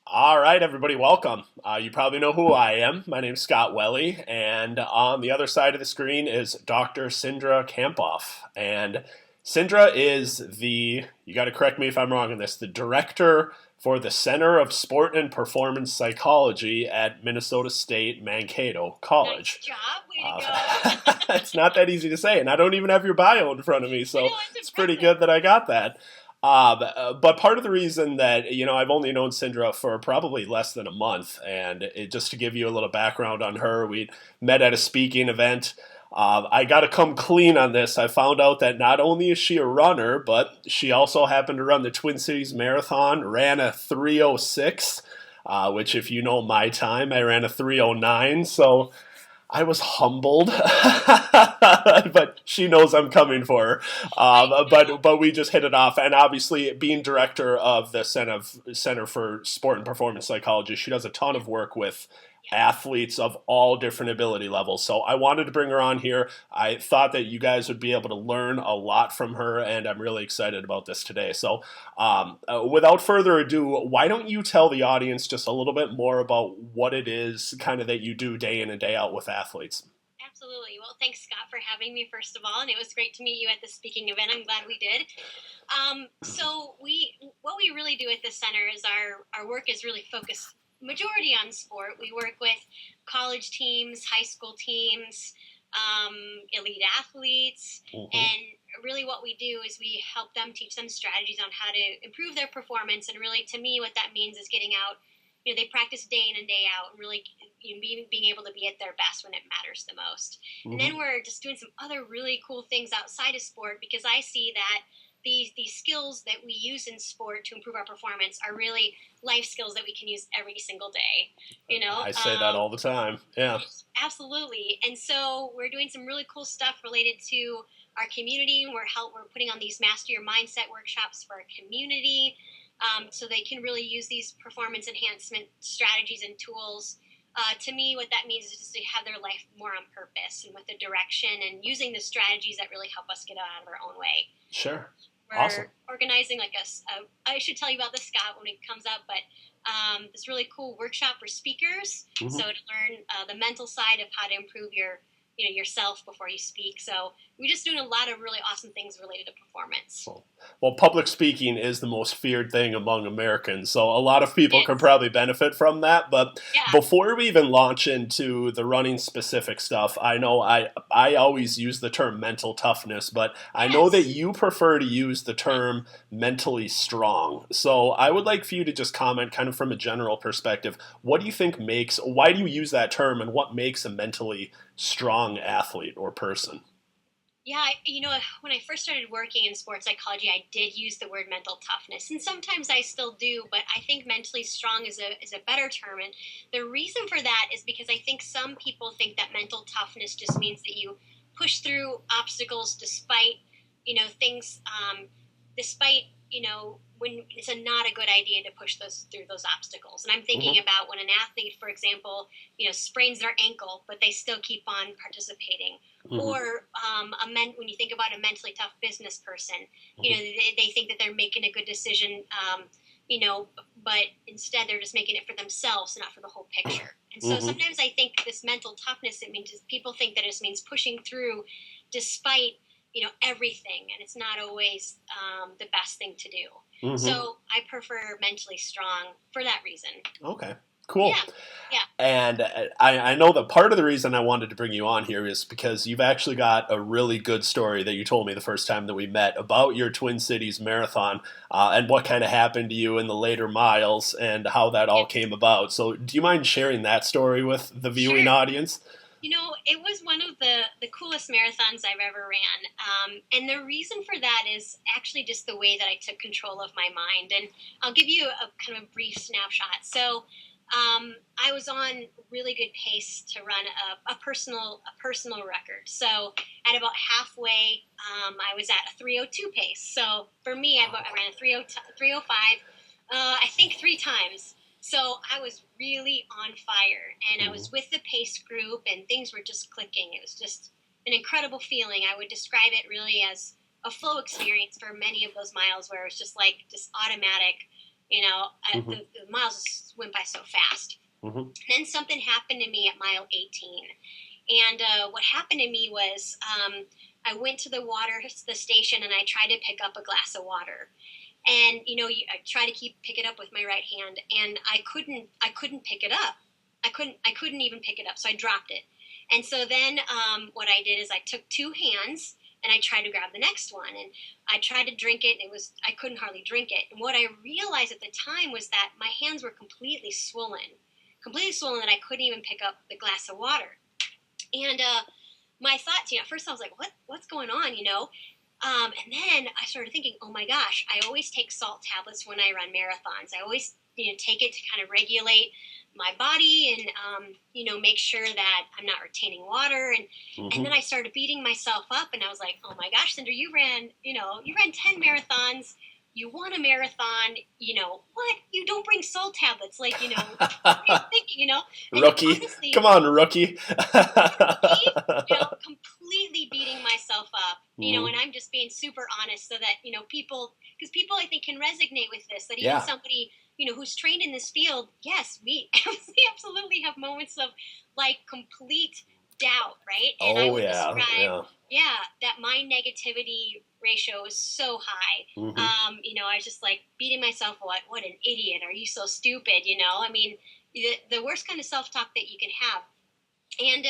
All right, everybody, welcome. You probably know who I am. My name's Scott Welle, and on the other side of the screen is Dr. Sindra Kampoff. And Sindra is you got to correct me if I'm wrong on this, the director for the Center of Sport and Performance Psychology at Minnesota State Mankato Nice College. job. Way to go. It's not that easy to say, and I don't even have your bio in front of me, I so know, it's it's pretty impressive. good that I got that. But part of the reason that, I've only known Sindra for probably less than a month, and just to give you a little background on her, we met at a speaking event. I got to come clean on this. I found out that not only is she a runner, but she also happened to run the Twin Cities Marathon, ran a 3:06, which, if you know my time, I ran a 3:09. So I was humbled, but she knows I'm coming for her. I know. But we just hit it off, and obviously, being director of the Center for Sport and Performance Psychology, she does a ton Yeah, of work with yeah. athletes of all different ability levels. So I wanted to bring her on here. I thought that you guys would be able to learn a lot from her, and I'm really excited about this today. So without further ado, why don't you tell the audience just a little bit more about what it is kind of that you do day in and day out with athletes? Absolutely. Well, thanks, Scott, for having me, first of all. And it was great to meet you at the speaking event. I'm glad we did. What we really do at the center is our work is really focused majority on sport. We work with college teams, high school teams, elite athletes, Mm-hmm. and really what we do is we help them teach them strategies on how to improve their performance. And really, to me, what that means is getting out. They practice day in and day out, and really being able to be at their best when it matters the most. And Mm-hmm. then we're just doing some other really cool things outside of sport because I see that these skills that we use in sport to improve our performance are really life skills that we can use every single day. You know, I say that all the time. Yeah. absolutely. And so we're doing some really cool stuff related to our community. We're putting on these master your mindset workshops for our community, so they can really use these performance enhancement strategies and tools. To me, what that means is just to have their life more on purpose and with a direction and using the strategies that really help us get out of our own way. Sure. Awesome. We're organizing I should tell you about this, Scott, when it comes up, but this really cool workshop for speakers. So Mm-hmm. to learn the mental side of how to improve yourself before you speak. So we're just doing a lot of really awesome things related to performance. Well, public speaking is the most feared thing among Americans, so a lot of people It can is. probably benefit from that. But Yeah. before we even launch into the running specific stuff, I know I always use the term mental toughness, but I know that Yes. you prefer to use the term mentally strong. So I would like for you to just comment, kind of from a general perspective, what do you think why do you use that term, and what makes a mentally strong athlete or person? Yeah, when I first started working in sports psychology, I did use the word mental toughness, and sometimes I still do. But I think mentally strong is a better term, and the reason for that is because I think some people think that mental toughness just means that you push through obstacles despite things, despite when it's not a good idea to push those through those obstacles. And I'm thinking Mm-hmm. about when an athlete, for example, sprains their ankle, but they still keep on participating. Mm-hmm. Or when you think about a mentally tough business person, Mm-hmm. they think that they're making a good decision, you know, but instead they're just making it for themselves, not for the whole picture. And so Mm-hmm. sometimes I think this mental toughness, it means people think that it just means pushing through despite everything, and it's not always the best thing to do. Mm-hmm. So I prefer mentally strong for that reason. Okay. Cool. Yeah, yeah, And I know that part of the reason I wanted to bring you on here is because you've actually got a really good story that you told me the first time that we met about your Twin Cities marathon, and what kind of happened to you in the later miles and how that all yes, came about. So, do you mind sharing that story with the viewing sure. audience? It was one of the coolest marathons I've ever ran. And the reason for that is actually just the way that I took control of my mind. And I'll give you a kind of brief snapshot. So I was on really good pace to run a personal record. So at about halfway, I was at a 3:02 pace. So for me, I ran a 3:05, I think three times. So I was really on fire, and I Mm-hmm. was with the pace group, and things were just clicking. It was just an incredible feeling. I would describe it really as a flow experience for many of those miles, where it was just like just automatic. Mm-hmm. The miles just went by so fast. Mm-hmm. Then something happened to me at mile 18. And what happened to me was I went to the station, and I tried to pick up a glass of water. And I try to pick it up with my right hand, and I couldn't pick it up. I couldn't even pick it up, so I dropped it. And so then what I did is I took two hands and I tried to grab the next one, and I tried to drink it, and I couldn't hardly drink it. And what I realized at the time was that my hands were completely swollen, that I couldn't even pick up the glass of water. And my thoughts, at first I was like, what's going on, and then I started thinking, oh my gosh, I always take salt tablets when I run marathons. I always, take it to kind of regulate my body and, make sure that I'm not retaining water. And then I started beating myself up, and I was like, oh my gosh, Cinder, you ran 10 marathons. You won a marathon, what? You don't bring salt tablets. Like, what are you thinking, And Rookie. honestly, Come on, rookie. completely beating myself up, and I'm just being super honest so that, because people I think can resonate with this, that even Yeah. somebody, who's trained in this field, yes, we absolutely have moments of like complete doubt, right? And I Oh, would yeah. describe, Yeah. that my negativity ratio is so high. Mm-hmm. I was just like beating myself, what an idiot, are you so stupid, I mean, the worst kind of self-talk that you can have. And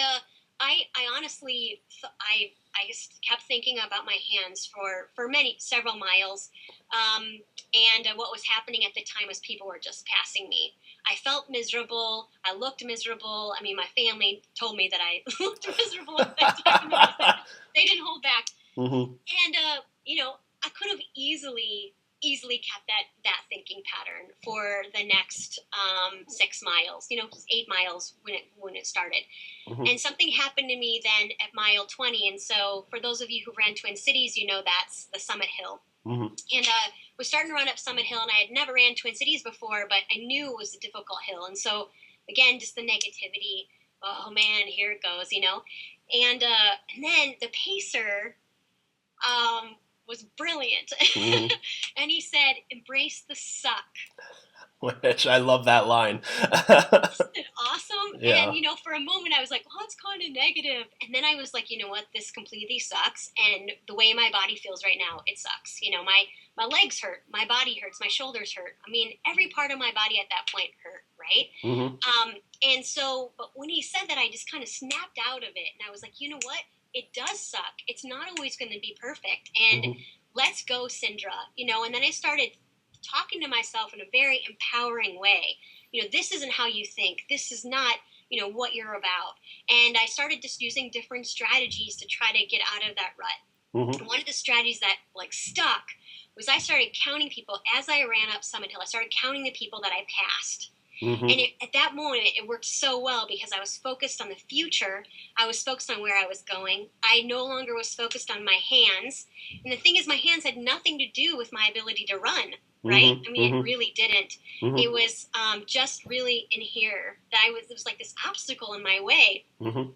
I honestly, I just kept thinking about my hands for several miles. And what was happening at the time was people were just passing me. I felt miserable. I looked miserable. I mean, my family told me that I looked miserable at that time. They didn't hold back. Mm-hmm. And I could have easily kept that thinking pattern for the next 6 miles. 8 miles when it started. Mm-hmm. And something happened to me then at mile 20. And so for those of you who ran Twin Cities, that's the Summit Hill. Mm-hmm. And was starting to run up Summit Hill, and I had never ran Twin Cities before, but I knew it was a difficult hill. And so again, just the negativity. Oh man, here it goes, And then the pacer was brilliant. Mm-hmm. And he said, embrace the suck. Which I love that line. Isn't it awesome? Yeah. And, for a moment I was like, well, it's kind of negative. And then I was like, you know what? This completely sucks. And the way my body feels right now, it sucks. My legs hurt. My body hurts. My shoulders hurt. I mean, every part of my body at that point hurt, right? Mm-hmm. And so, but when he said that, I just kind of snapped out of it. And I was like, you know what? It does suck. It's not always going to be perfect. And Mm-hmm. let's go, Sindra. And then I started talking to myself in a very empowering way. This isn't how you think. This is not, what you're about. And I started just using different strategies to try to get out of that rut. Mm-hmm. One of the strategies that stuck was I started counting people as I ran up Summit Hill. I started counting the people that I passed. Mm-hmm. And at that moment, it worked so well because I was focused on the future. I was focused on where I was going. I no longer was focused on my hands. And the thing is, my hands had nothing to do with my ability to run, right? Mm-hmm. I mean, Mm-hmm. it really didn't. Mm-hmm. It was just really in here that it was like this obstacle in my way. Mm-hmm.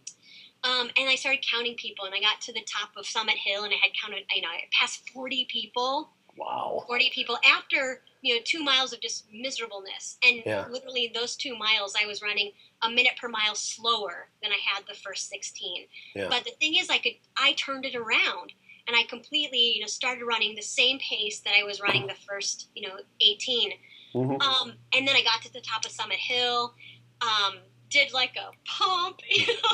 And I started counting people, and I got to the top of Summit Hill, and I had counted, I passed 40 people. Wow. 40 people after 2 miles of just miserableness. And literally those 2 miles I was running a minute per mile slower than I had the first 16. Yeah. But the thing is, I turned it around, and I completely started running the same pace that I was running the first 18. Mm-hmm. And then I got to the top of Summit Hill, did like a pump,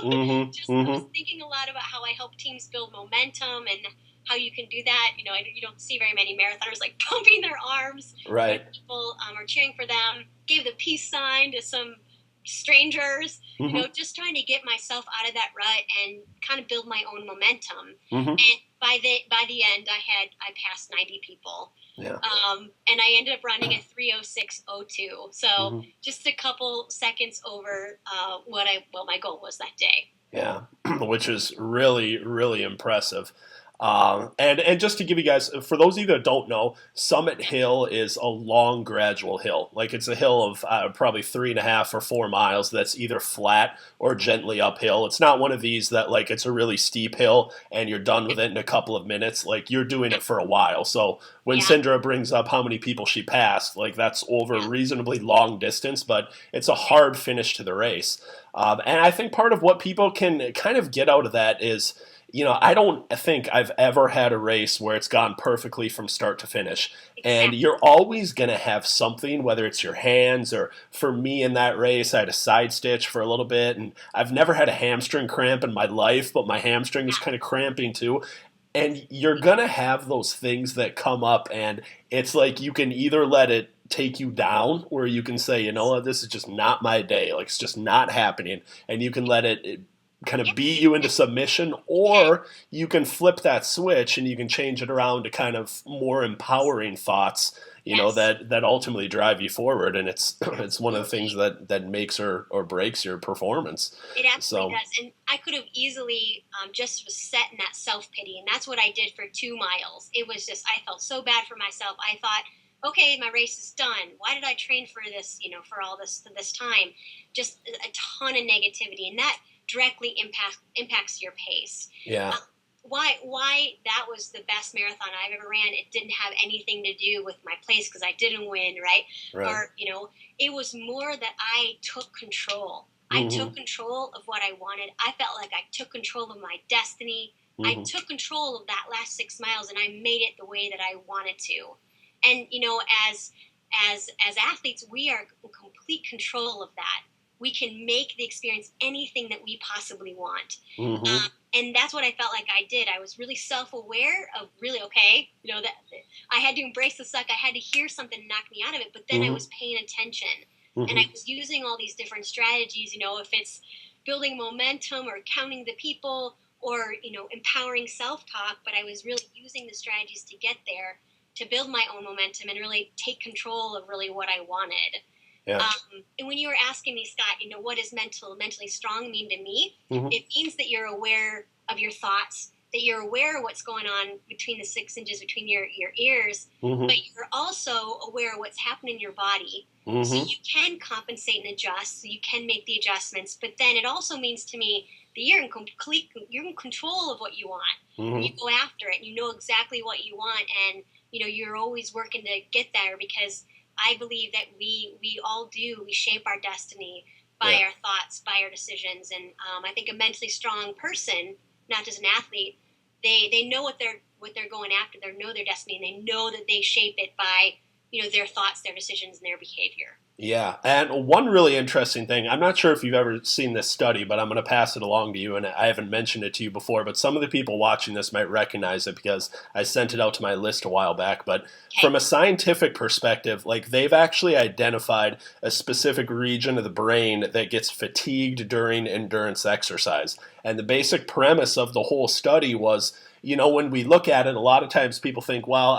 Mm-hmm. just Mm-hmm. I was thinking a lot about how I help teams build momentum and how you can do that. You don't see very many marathoners like pumping their arms. Right. When people are cheering for them. Gave the peace sign to some strangers. Mm-hmm. Just trying to get myself out of that rut and kind of build my own momentum. Mm-hmm. And by the end, I passed 90 people. Yeah. And I ended up running a 3:06:02. So Mm-hmm. just a couple seconds over what my goal was that day. Yeah, which is really, really impressive. And just to give you guys, for those of you that don't know, Summit Hill is a long, gradual hill. Like it's a hill of probably 3.5 or 4 miles that's either flat or gently uphill. It's not one of these that like it's a really steep hill and you're done with it in a couple of minutes. Like you're doing it for a while. So when Yeah, Sindra brings up how many people she passed, like that's over a yeah, reasonably long distance, but it's a hard finish to the race. And I think part of what people can kind of get out of that is, I don't think I've ever had a race where it's gone perfectly from start to finish. And exactly. you're always going to have something, whether it's your hands or for me in that race, I had a side stitch for a little bit. And I've never had a hamstring cramp in my life, but my hamstring was kind of cramping too. And you're going to have those things that come up. And it's like you can either let it take you down, or you can say, you know what, this is just not my day. Like it's just not happening. And you can let it kind of Yeah, beat you into submission, you can. or you can flip that switch and you can change it around to kind of more empowering thoughts, Yes, that ultimately drive you forward. And it's it's one of the things absolutely. that makes or breaks your performance. It absolutely So does. And I could have easily just was set in that self pity. And that's what I did for 2 miles. It was just, I felt so bad for myself. I thought, okay, my race is done. Why did I train for this, for all this time? Just a ton of negativity. And that directly impacts your pace. yeah, Uh, why that was the best marathon I've ever ran. It didn't have anything to do with my place because I didn't win, right? right. Or it was more that I took control. I Hmm. took control of what I wanted. I felt like I took control of my destiny. I Hmm. took control of that last 6 miles and I made it the way that I wanted to. And as as athletes, we are in complete control of that. We can make the experience anything that we possibly want. Hmm. And that's what I felt like I did. I was really self-aware of really okay, that I had to embrace the suck. I had to hear something knock me out of it, but then I Hmm. was paying attention and I Hmm. was using all these different strategies. If it's building momentum or counting the people or empowering self-talk, but I was really using the strategies to get there to build my own momentum and really take control of really what I wanted. Yeah. And when you were asking me, Scott, what does mentally strong mean to me? Hmm. It means that you're aware of your thoughts, that you're aware of what's going on between the 6 inches between your ears, Hmm. but you're also aware of what's happening in your body. So Hmm. you can compensate and adjust, so you can make the adjustments. But then it also means to me that you're in control of what you want. You Hmm. go after it, and you know exactly what you want, and you're always working to get there because I believe that we all do. We shape our destiny by Yeah. our thoughts, by our decisions, and I think a mentally strong person, not just an athlete, they know what they're going after. They know their destiny, and they know that they shape it by their thoughts, their decisions, and their behavior. Yeah, and one really interesting thing, I'm not sure if you've ever seen this study, but I'm going to pass it along to you, and I haven't mentioned it to you before, but some of the people watching this might recognize it because I sent it out to my list a while back. But from Okay. a scientific perspective, like they've actually identified a specific region of the brain that gets fatigued during endurance exercise. And the basic premise of the whole study was, when we look at it, a lot of times people think, well,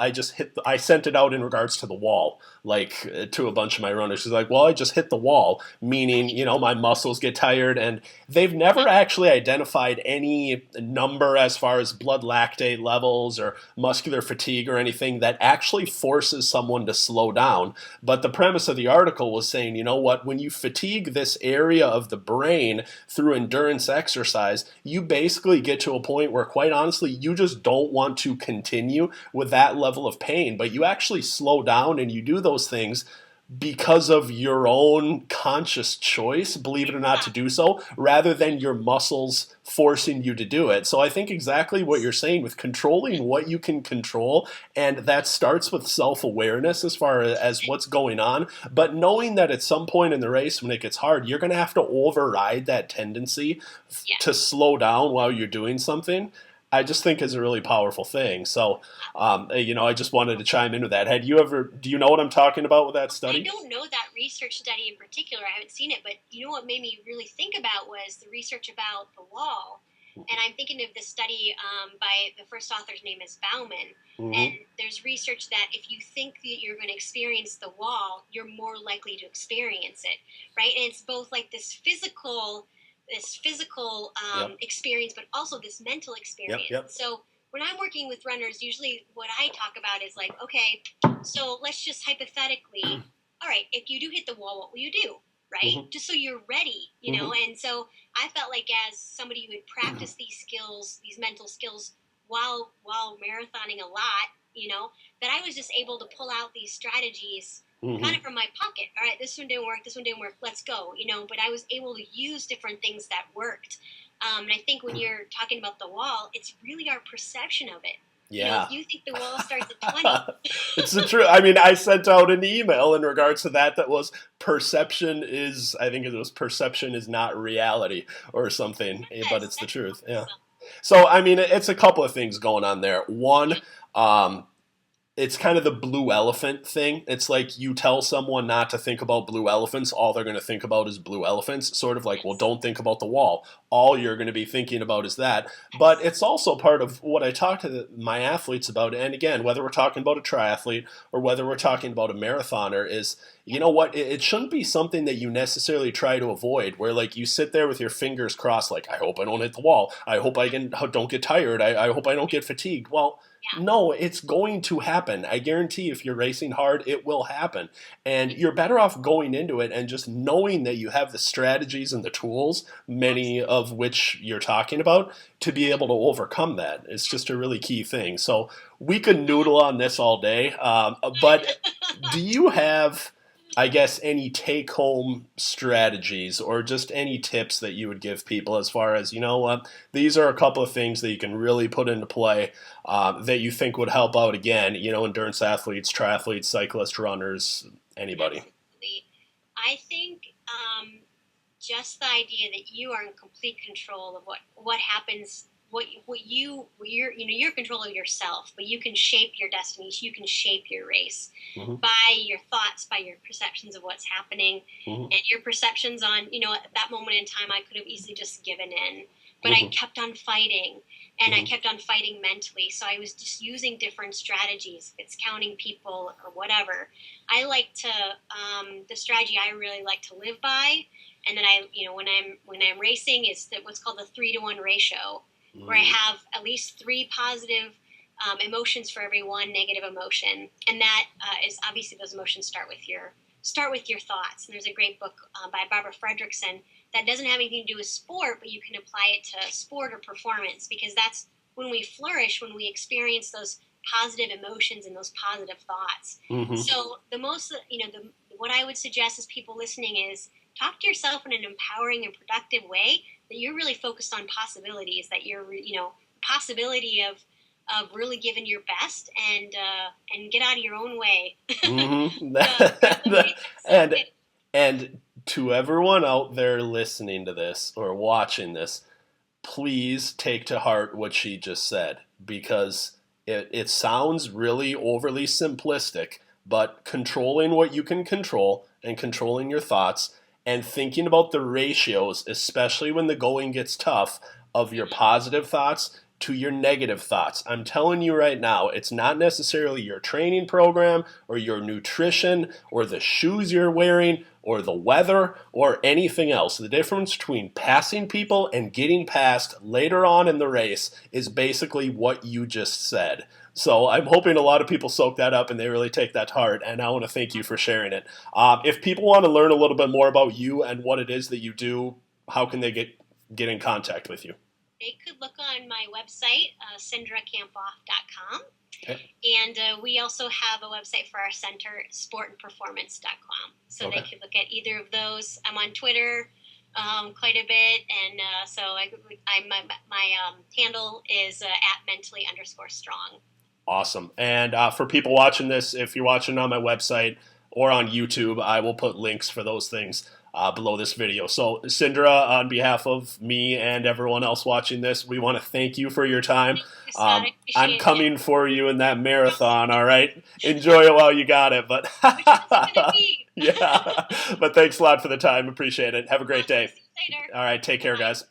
I sent it out in regards to the wall, like to a bunch of my runners. She's like, well, I just hit the wall, meaning, Right. my muscles get tired. And they've never actually identified any number as far as blood lactate levels or muscular fatigue or anything that actually forces someone to slow down. But the premise of the article was saying, you know what, when you fatigue this area of the brain through endurance exercise, you basically get to a point where, quite honestly, you just don't want to continue with that level of pain, but you actually slow down and you do those things because of your own conscious choice, believe it or not, Yeah. to do so, rather than your muscles forcing you to do it. So I think exactly what you're saying with controlling what you can control, and that starts with self-awareness as far as what's going on, but knowing that at some point in the race when it gets hard, you're going to have to override that tendency to Yes. slow down while you're doing something. I just think is a really powerful thing. So, I just wanted to chime in with that. Do you know what I'm talking about with that I study? don't know that research study in particular. I haven't seen it, but what made me really think about was the research about the wall. And I'm thinking of this study by the first author's name is Bauman. And Hmm. there's research that if you think that you're going to experience the wall, you're more likely to experience it, right? And it's both like this physical Yep. experience, but also this mental Yep. experience. Yep. So when I'm working with runners, usually what I talk about is like, okay, so let's just hypothetically, all right, if you do hit the wall, what will you do? Right? Mm-hmm. Just so you're ready, Mm-hmm. And so I felt like as somebody who had practiced these skills, these mental skills while marathoning a lot, that I was just able to pull out these strategies kind Mm-hmm. of from my pocket. All right, this one didn't work, this one didn't work, let's go, but I was able to use different things that worked. And I think when you're talking about the wall, it's really our perception of it. If Yeah. you think the wall starts at 20. It's the truth. I mean, I sent out an email in regards to that was perception is, I think it was perception is not reality or something, but Yes, it's the that's truth. Yeah. awesome. So, I mean, it's a couple of things going on there. One, Yeah, it's kind of the blue elephant thing. It's like you tell someone not to think about blue elephants, all they're going to think about is blue elephants. Sort of like, well, yes, don't think about the wall. All you're going to be thinking about is that. But yes, it's also part of what I talk to my athletes about. And again, whether we're talking about a triathlete or whether we're talking about a marathoner, is you yep, know what? It shouldn't be something that you necessarily try to avoid, where like you sit there with your fingers crossed, like, I hope I don't hit the wall. I hope don't get tired. I hope I don't get fatigued. Well, yeah, no, it's going to happen. I guarantee if you're racing hard, it will happen. And yeah, you're better off going into it and just knowing that you have the strategies and the tools, many absolutely, of which you're talking about, to be yeah, able to overcome that. It's just a really absolutely. key thing. So we could noodle on this all day. But do you have, I guess, any take home strategies or just any tips that you would give people as far as, you know what, these are a couple of things that you can really put into play that you think would help out again, endurance athletes, triathletes, cyclists, runners, anybody? Absolutely. I think just the idea that you are in complete control of what happens, you're in control of yourself, but you can shape your destiny. You can shape your race Mm-hmm. by your thoughts, by your perceptions of what's happening, Mm-hmm. and your perceptions on, at that moment in time, I could have easily just given in, but I Mm-hmm. kept on fighting, and I Mm-hmm. kept on fighting mentally. So I was just using different strategies. If it's counting people or whatever, I like to the strategy I really like to live by, and then when I'm racing is what's called the 3-to-1 ratio, where I Mm-hmm. have at least 3 positive emotions for every 1 negative emotion, and that is obviously those emotions start with your thoughts. And there's a great book by Barbara Fredrickson that doesn't have anything to do with sport, but you can apply it to sport or performance, because that's when we flourish, when we experience those positive emotions and those positive thoughts. Mm-hmm. So what I would suggest is people listening is talk to yourself in an empowering and productive way, that you're really focused on possibilities, that you're, possibility of really giving your best, and get out of your own way. Mm-hmm. Definitely. So and and to everyone out there listening to this or watching this, please take to heart what she just said, because it sounds really overly simplistic, but controlling what you can control and controlling your thoughts and thinking about the ratios, especially when the going gets tough, of your positive thoughts to your negative thoughts. I'm telling you right now, it's not necessarily your training program or your nutrition or the shoes you're wearing or the weather or anything else. The difference between passing people and getting past later on in the race is basically what you just said. So I'm hoping a lot of people soak that up and they really take that to heart. And I want to thank you for sharing it. If people want to learn a little bit more about you and what it is that you do, how can they get in contact with you? they could look on my website, cindracampoff.com. Okay. And we also have a website for our center, sportandperformance.com. So they Okay. could look at either of those. I'm on Twitter quite a bit. And so my handle is at mentally_strong. Awesome. And for people watching this, if you're watching on my website or on YouTube, I will put links for those things below this video. So, Cindra, on behalf of me and everyone else watching this, we want to thank you for your time. Thank you, Scott. I I'm appreciate it. coming for you in that marathon, all right? Enjoy it while you got it. But Which one's it going to be? yeah, but thanks a lot for the time. Appreciate it. Have a great Awesome. day. See you later. All right, take care, Bye. guys.